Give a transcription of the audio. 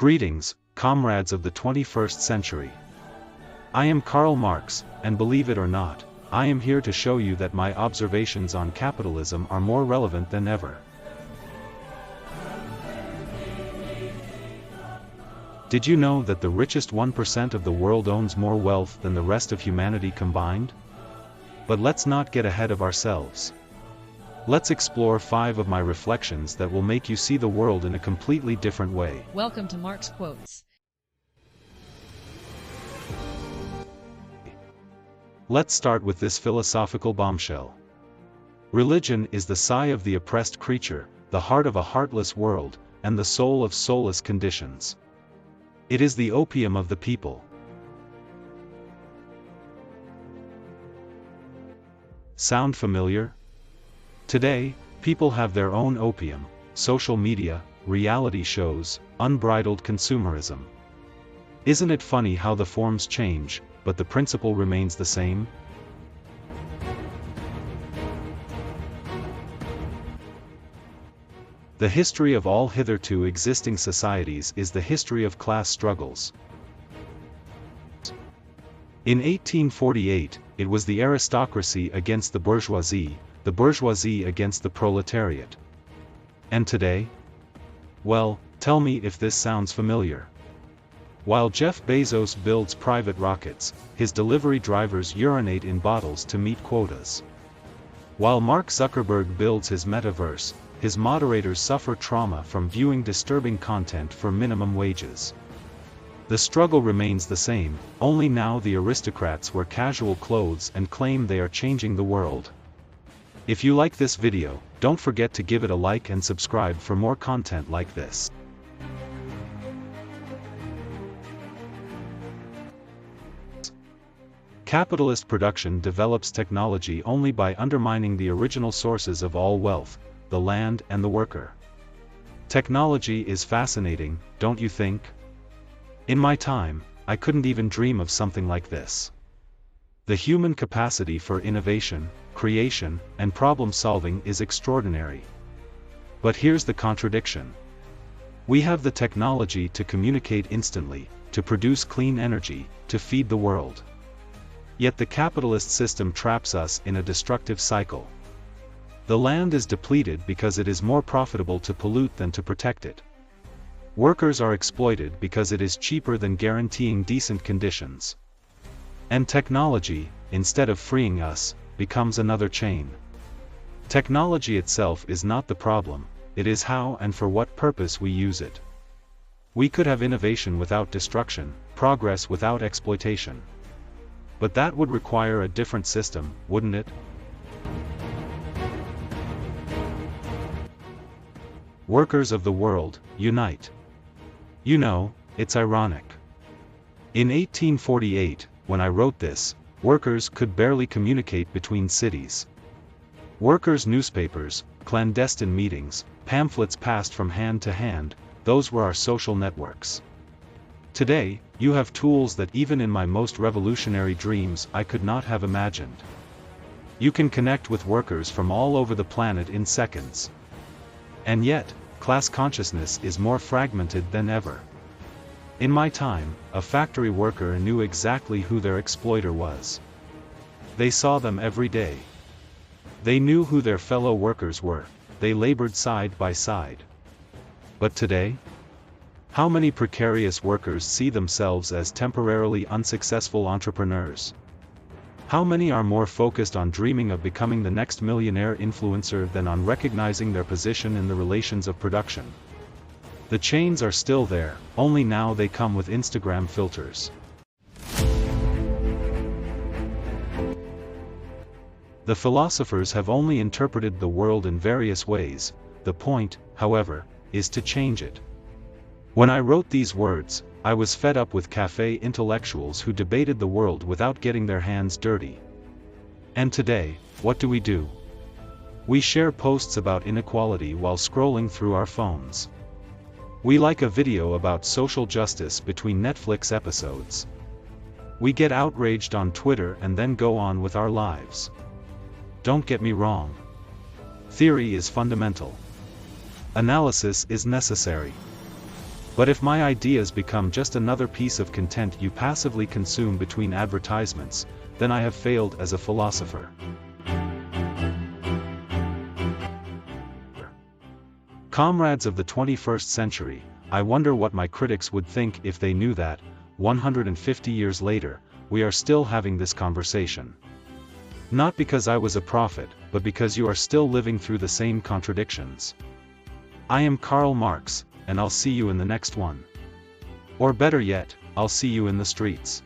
Greetings, comrades of the 21st century. I am Karl Marx, and believe it or not, I am here to show you that my observations on capitalism are more relevant than ever. Did you know that the richest 1% of the world owns more wealth than the rest of humanity combined? But let's not get ahead of ourselves. Let's explore 5 of my reflections that will make you see the world in a completely different way. Welcome to Marx Quotes. Let's start with this philosophical bombshell. Religion is the sigh of the oppressed creature, the heart of a heartless world, and the soul of soulless conditions. It is the opium of the people. Sound familiar? Today, people have their own opium: social media, reality shows, unbridled consumerism. Isn't it funny how the forms change, but the principle remains the same? The history of all hitherto existing societies is the history of class struggles. In 1848, it was the aristocracy against the bourgeoisie against the proletariat. And today? Well, tell me if this sounds familiar. While Jeff Bezos builds private rockets, his delivery drivers urinate in bottles to meet quotas. While Mark Zuckerberg builds his metaverse, his moderators suffer trauma from viewing disturbing content for minimum wages. The struggle remains the same, only now the aristocrats wear casual clothes and claim they are changing the world. If you like this video, don't forget to give it a like and subscribe for more content like this. Capitalist production develops technology only by undermining the original sources of all wealth, the land and the worker. Technology is fascinating, don't you think? In my time, I couldn't even dream of something like this. The human capacity for innovation, creation, and problem-solving is extraordinary. But here's the contradiction. We have the technology to communicate instantly, to produce clean energy, to feed the world. Yet the capitalist system traps us in a destructive cycle. The land is depleted because it is more profitable to pollute than to protect it. Workers are exploited because it is cheaper than guaranteeing decent conditions. And technology, instead of freeing us, becomes another chain. Technology itself is not the problem, it is how and for what purpose we use it. We could have innovation without destruction, progress without exploitation. But that would require a different system, wouldn't it? Workers of the world, unite. You know, it's ironic. In 1848, when I wrote this, workers could barely communicate between cities. Workers' newspapers, clandestine meetings, pamphlets passed from hand to hand, those were our social networks. Today, you have tools that even in my most revolutionary dreams I could not have imagined. You can connect with workers from all over the planet in seconds. And yet, class consciousness is more fragmented than ever. In my time, a factory worker knew exactly who their exploiter was. They saw them every day. They knew who their fellow workers were, they labored side by side. But today? How many precarious workers see themselves as temporarily unsuccessful entrepreneurs? How many are more focused on dreaming of becoming the next millionaire influencer than on recognizing their position in the relations of production? The chains are still there, only now they come with Instagram filters. The philosophers have only interpreted the world in various ways. The point, however, is to change it. When I wrote these words, I was fed up with cafe intellectuals who debated the world without getting their hands dirty. And today, what do? We share posts about inequality while scrolling through our phones. We like a video about social justice between Netflix episodes. We get outraged on Twitter and then go on with our lives. Don't get me wrong. Theory is fundamental. Analysis is necessary. But if my ideas become just another piece of content you passively consume between advertisements, then I have failed as a philosopher. Comrades of the 21st century, I wonder what my critics would think if they knew that, 150 years later, we are still having this conversation. Not because I was a prophet, but because you are still living through the same contradictions. I am Karl Marx, and I'll see you in the next one. Or better yet, I'll see you in the streets.